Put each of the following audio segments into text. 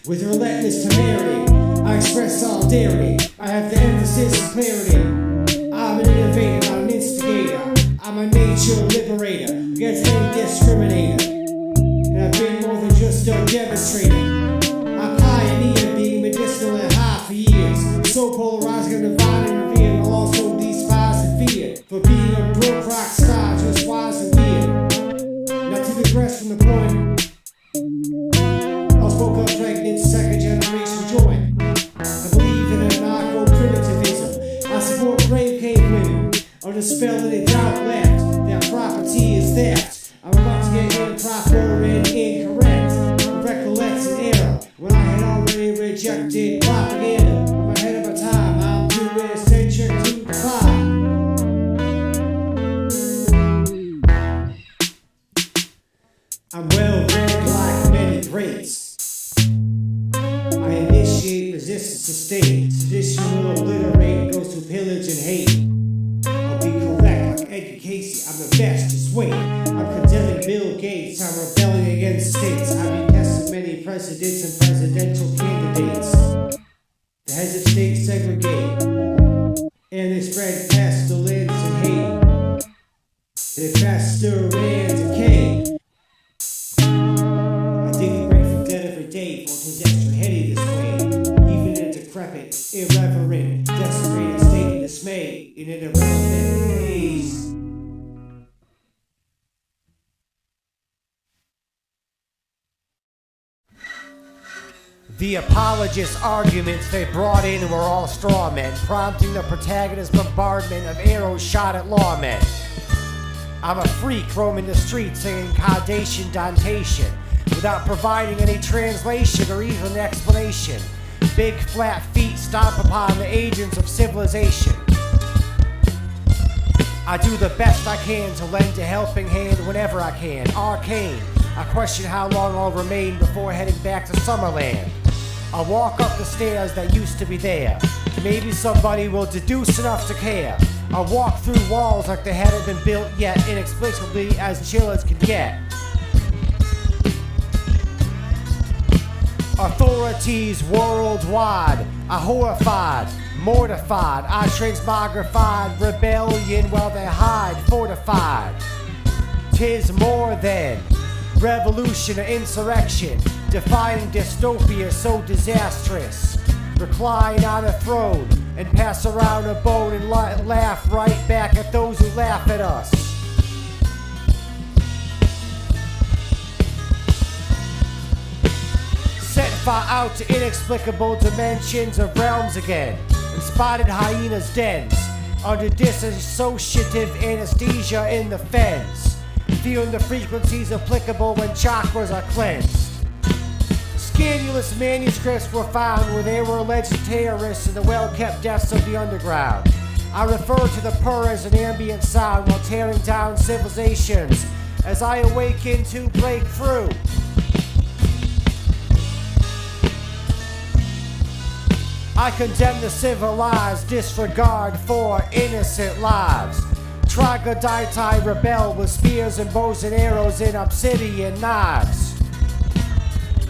With relentless temerity, I express solidarity. I have the emphasis and clarity. I'm an innovator, not an instigator. I'm a nature liberator against any discriminator. And I've been more than just a demonstrator. I pioneer being medicinal and high for years. So polarizing and divine and revered. I'll also despise and fear for being a broke rock star, just wise and weird. Not to digress from the point. Spoke up pregnant second generation joy. I believe in anarcho-primitivism. I support brave cave women under the spell that they doubt left. Their property is theft. I'm about to get improper and incorrect. Recollect an error when I had already rejected propaganda. I'm ahead of my time. I'm doing attention to the fire. I'm well read like many greats. I initiate resistance to state. Sedition will obliterate, goes to pillage and hate. I'll be correct like Edgar Casey. I'm the best, just wait. I'm condemning Bill Gates. I'm rebelling against states. I've tested many presidents and presidential candidates. The heads of states segregate, and they spread pestilence and hate. They fester and decay. I dig the grave from dead every day, for his extra heady this way. Even in a decrepit, irreverent, desperate state of dismay, in an irrelevant haze. The apologist arguments they brought in were all straw men, prompting the protagonist's bombardment of arrows shot at lawmen. I'm a freak roaming the streets singing caudation dantation, without providing any translation or even an explanation. Big flat feet stomp upon the agents of civilization. I do the best I can to lend a helping hand whenever I can. Arcane, I question how long I'll remain before heading back to Summerland. I'll walk up the stairs that used to be there. Maybe somebody will deduce enough to care. I'll walk through walls like they hadn't been built yet, inexplicably as chill as can get. Authorities worldwide are horrified, mortified, I transmogrified rebellion while they hide, fortified. 'Tis more than revolution or insurrection, defying dystopia so disastrous. Recline on a throne and pass around a bone and laugh right back at those who laugh at us. Set fire out to inexplicable dimensions of realms again, and spotted hyenas' dens, under dissociative anesthesia in the fens, feeling the frequencies applicable when chakras are cleansed. Scandalous manuscripts were found where they were alleged terrorists in the well-kept depths of the underground. I refer to the purr as an ambient sound while tearing down civilizations as I awaken to break through. I condemn the civilized disregard for innocent lives. Troglodyte rebel with spears and bows and arrows and obsidian knives.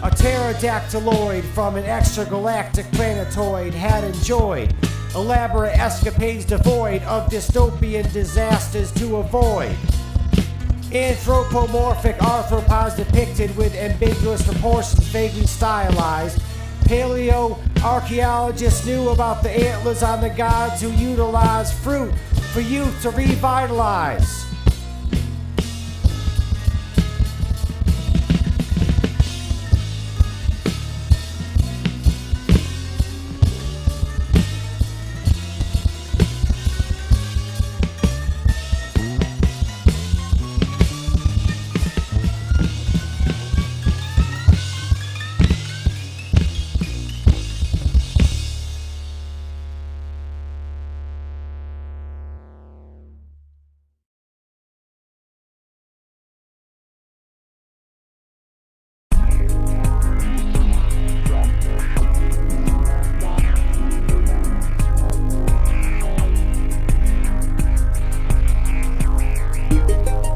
A pterodactyloid from an extragalactic planetoid had enjoyed elaborate escapades devoid of dystopian disasters to avoid. Anthropomorphic arthropods depicted with ambiguous proportions vaguely stylized. Paleo-archaeologists knew about the antlers on the gods who utilized fruit for youth to revitalize.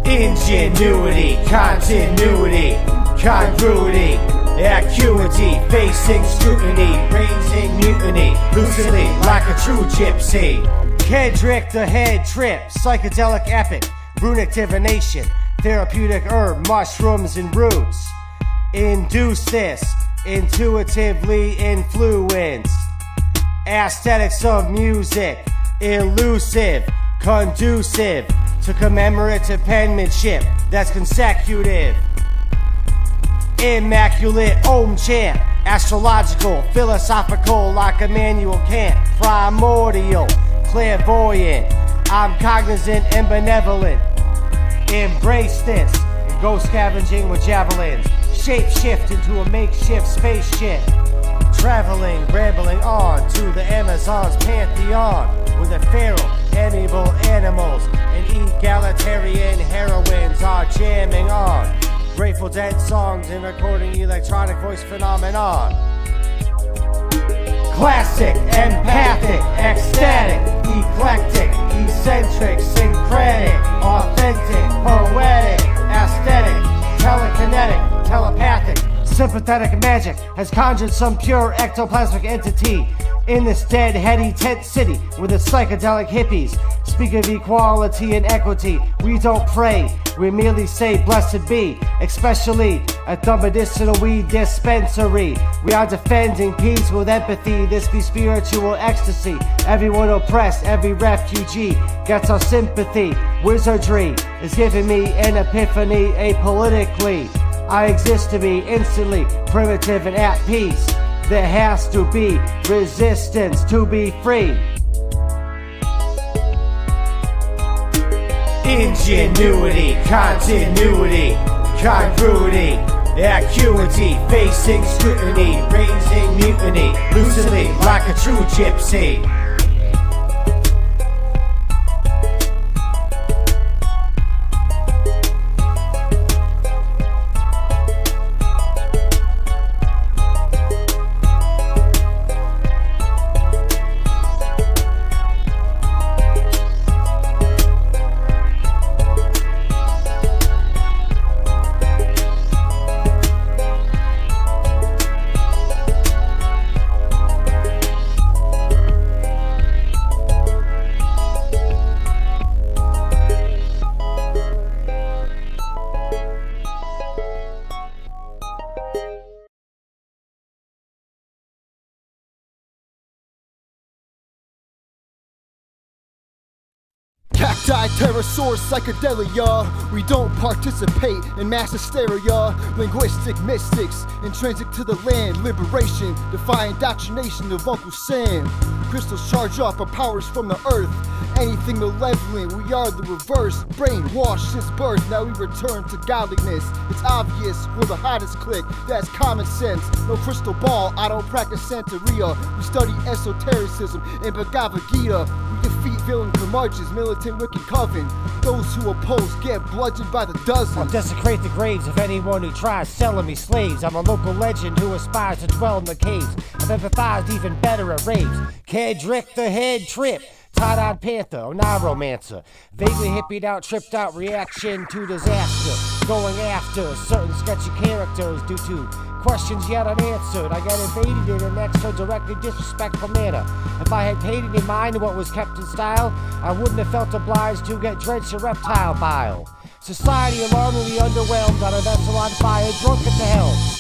Ingenuity, continuity, congruity, acuity, facing scrutiny, raising mutiny, lucidly like a true gypsy. Kedrick the head trip, psychedelic epic, runic divination, therapeutic herb, mushrooms and roots. Induce this, intuitively influenced. Aesthetics of music, elusive, conducive to commemorative penmanship that's consecutive. Immaculate Om chant, astrological, philosophical like Immanuel Kant. Primordial, clairvoyant, I'm cognizant and benevolent. Embrace this and go scavenging with javelins. Shape shift into a makeshift spaceship. Traveling, rambling on to the Amazon's pantheon with a feral, amiable animals and egalitarian heroines are jamming on Grateful Dead songs and recording electronic voice phenomenon. Classic, empathic, ecstatic, eclectic, eccentric, syncretic, authentic, poetic, aesthetic, telekinetic, telepathic. Sympathetic magic has conjured some pure ectoplasmic entity in this dead, heady tent city with its psychedelic hippies. Speak of equality and equity, we don't pray, we merely say blessed be, especially at the medicinal weed dispensary. We are defending peace with empathy, this be spiritual ecstasy. Everyone oppressed, every refugee gets our sympathy. Wizardry is giving me an epiphany apolitically. I exist to be instantly primitive and at peace. There has to be resistance to be free. Ingenuity, continuity, congruity, acuity, facing scrutiny, raising mutiny, lucidly like a true gypsy. Cacti Pterosaur psychedelia. We don't participate in mass hysteria. Linguistic mystics, intrinsic to the land. Liberation, defying indoctrination of Uncle Sam. Crystals charge off our powers from the earth. Anything malevolent, we are the reverse. Brainwashed since birth, now we return to godliness. It's obvious, we're the hottest clique. That's common sense. No crystal ball, I don't practice Santeria. We study esotericism and Bhagavad Gita. We defeat villain curmudgeons, militant wicked coven. those who oppose get bludgeoned by the I'll dozens. desecrate the graves of anyone who tries selling me slaves. I'm a local legend who aspires to dwell in the caves. I've empathized even better at raves. Kedrick the head trip, tie-dyed panther, or neuromancer. Vaguely hippied out, tripped out reaction to disaster. Going after certain sketchy characters due to questions yet unanswered. I get invaded in an extra directly disrespectful manner. If I had painted in mind what was kept in style, I wouldn't have felt obliged to get drenched in reptile bile. Society alarmingly underwhelmed on a vessel on fire, drunk at the helm.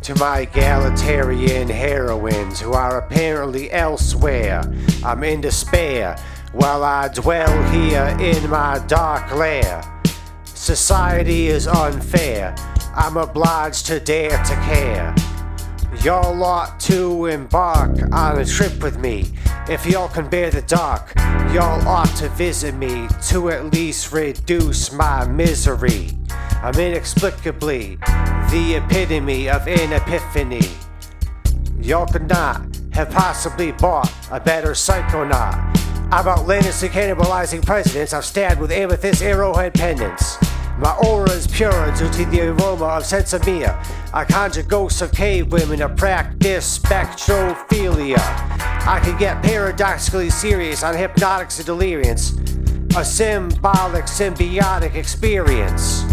To my egalitarian heroines who are apparently elsewhere, I'm in despair while I dwell here in my dark lair. Society is unfair, I'm obliged to dare to care. Y'all ought to embark on a trip with me. If y'all can bear the dark, y'all ought to visit me to at least reduce my misery. I'm inexplicably the epitome of an epiphany. Y'all could not have possibly bought a better psychonaut. I've outlandishly cannibalizing presidents I've stabbed with amethyst arrowhead pendants. My aura is pure due to the aroma of sensimilla. I conjure ghosts of cave women to practice spectrophilia. I can get paradoxically serious on hypnotics and deliriums. A symbolic symbiotic experience.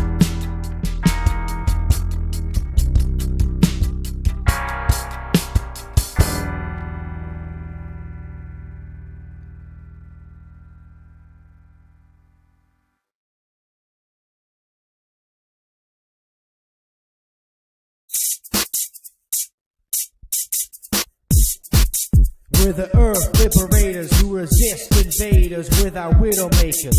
We're the earth liberators who resist invaders with our widowmakers.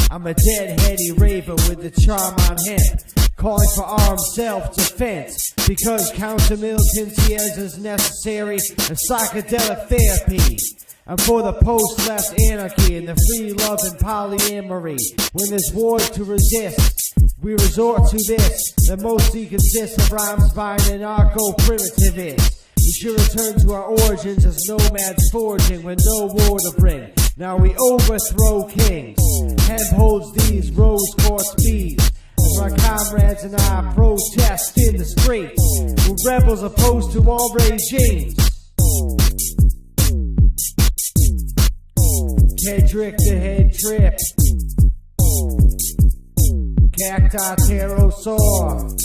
I'm a dead-heady raver with the charm on hemp, calling for armed self-defense, because counter-militancy is necessary and psychedelic therapy. I'm for the post-left anarchy and the free love and polyamory. When there's wars to resist, we resort to this that mostly consists of rhymes by an anarcho-primitivist. We should return to our origins as nomads foraging with no war to bring. Now we overthrow kings. Hemp holds these rose-quartz beads. As my comrades and I protest in the streets. We're rebels opposed to all regimes. Kedrick the head trip. Cacti Pterosaur.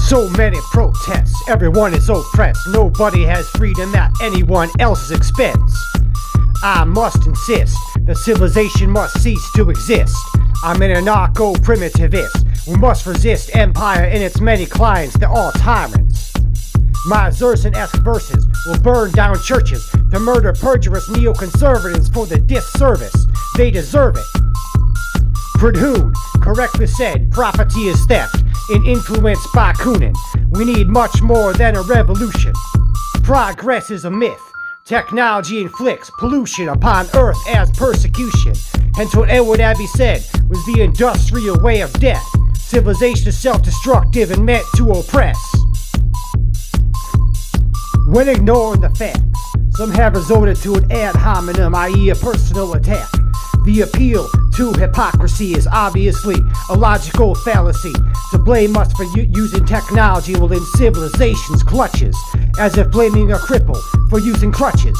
So many protests, everyone is oppressed. Nobody has freedom at anyone else's expense. I must insist that civilization must cease to exist. I'm an anarcho-primitivist. We must resist empire and its many clients, they're all tyrants. My Xerxes-esque verses will burn down churches to murder perjurous neoconservatives for the disservice. They deserve it. Perdue correctly said, property is theft and influenced by Kunin. We need much more than a revolution. Progress is a myth. Technology inflicts pollution upon earth as persecution. Hence what Edward Abbey said was the industrial way of death. Civilization is self-destructive and meant to oppress. When ignoring the facts, some have resorted to an ad hominem, i.e. a personal attack. The appeal to hypocrisy is obviously a logical fallacy. To blame us for using technology while in civilization's clutches, as if blaming a cripple for using crutches.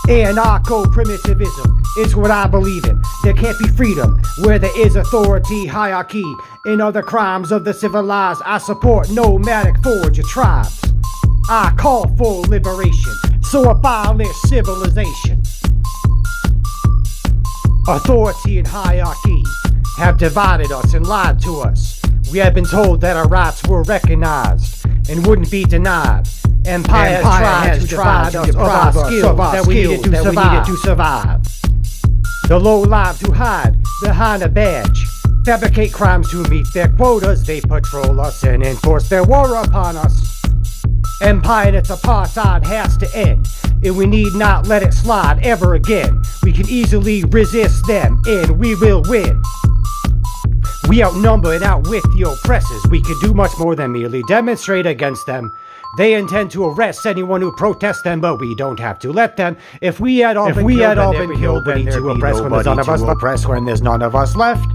Anarcho-primitivism is what I believe in. There can't be freedom where there is authority, hierarchy, and other crimes of the civilized. I support nomadic forager tribes. I call for liberation, so abolish civilization. Authority and hierarchy have divided us and lied to us. We have been told that our rights were recognized and wouldn't be denied. Empire has tried to deprive us of our skills that we needed to survive. The low lives who hide behind a badge fabricate crimes to meet their quotas. They patrol us and enforce their war upon us. Empire and its apartheid has to end, and we need not let it slide ever again. We can easily resist them, and we will win. We outnumber and outwit the oppressors. We can do much more than merely demonstrate against them. They intend to arrest anyone who protests them, but we don't have to let them. If we had all been killed, we need to oppress when there's none of us left. Oppress when there's none of us left.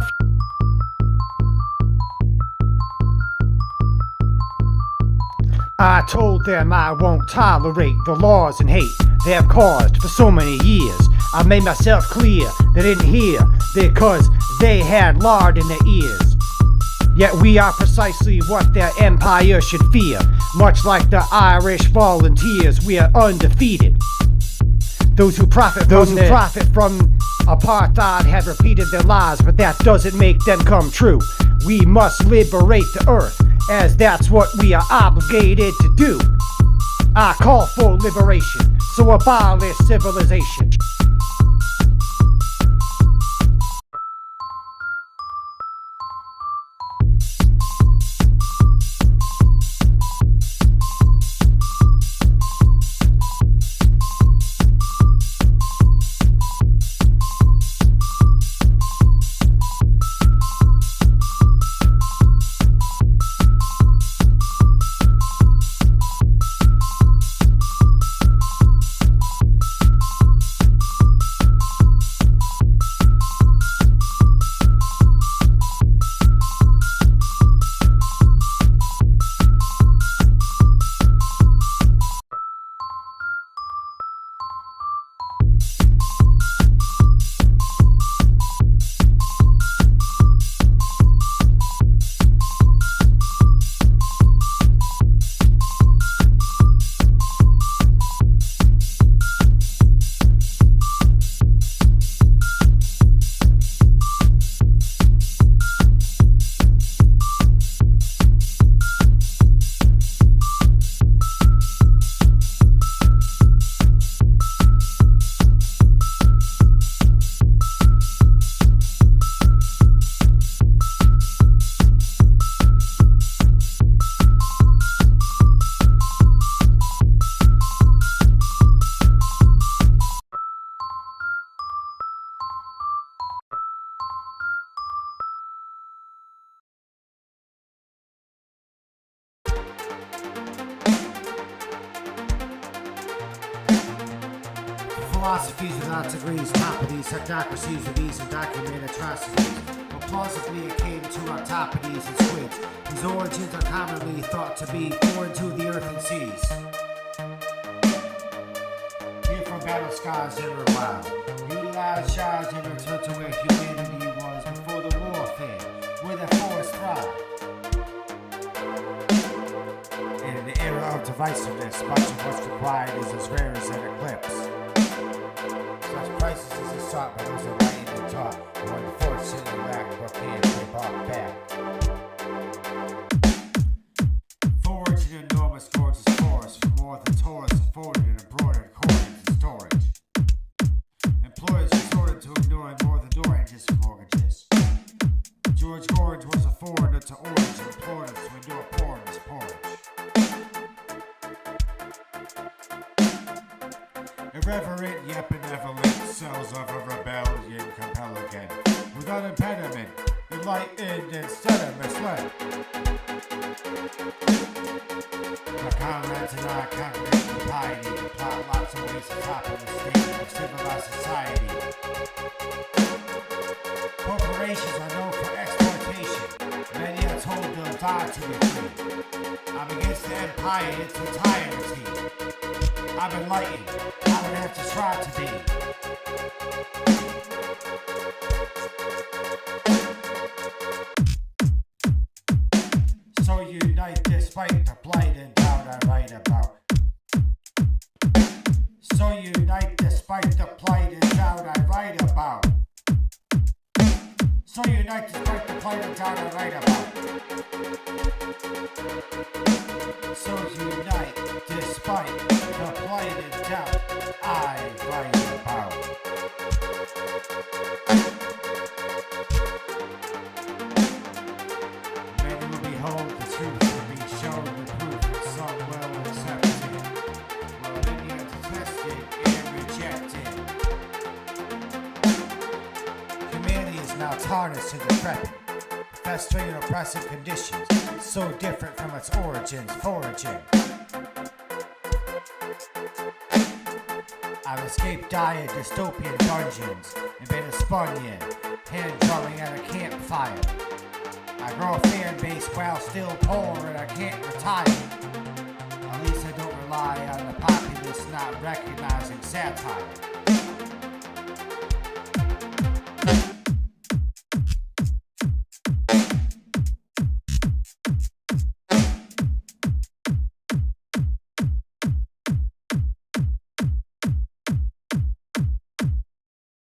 I told them I won't tolerate the laws and hate they have caused for so many years. I made myself clear they didn't hear because they had lard in their ears. Yet we are precisely what their empire should fear. Much like the Irish volunteers, we are undefeated. Those who profit from apartheid have repeated their lies, but that doesn't make them come true. We must liberate the earth, as that's what we are obligated to do. I call for liberation, so abolish civilization. Philosophies without degrees, top of these technocracies with ease and document atrocities. But plausibly akin to octopodes and squids, whose origins are commonly thought to be foreign to the earth and seas. Here from battle scars and wild, utilize shards and return to where humanity was before the warfare, where the forest thrived. In an era of divisiveness, much of what's required is as rare as an eclipse. Such crisis is sought by those who are writing and taught, who unfortunately lack what can't be brought back. Forge an enormous gorgeous forest for more than tourists afforded and embroidered coins and storage. Employers resorted to ignoring more than door edges for mortgages. George Orange was a foreigner to Orange and implored us to endure porridge. Irreverent yet benevolent cells of a rebellion compel again. Without impediment, enlightened instead of misled. My comrades and I congregate in piety and plot lots of ways to topple the state of civilized society. Corporations are known for exploitation. Many are told they'll die to be free. I'm against the empire in its entirety. I'm enlightened. I don't have to try to be. So unite despite the blight and doubt I write about. So unite despite the plight and doubt I write about. So unite despite the plight of doubt I write about. So unite despite the plight and doubt I write about. Many will behold the truth and be shown the proof, and some will accept it, while many are tested and rejected. Humanity is now tarnished and decrepit, festering in oppressive conditions, so different from its origins, foraging. I've escaped dire dystopian dungeons and been a Spunion, hand drumming at a campfire. I grow a fan base while still poor and I can't retire. At least I don't rely on the populace not recognizing satire.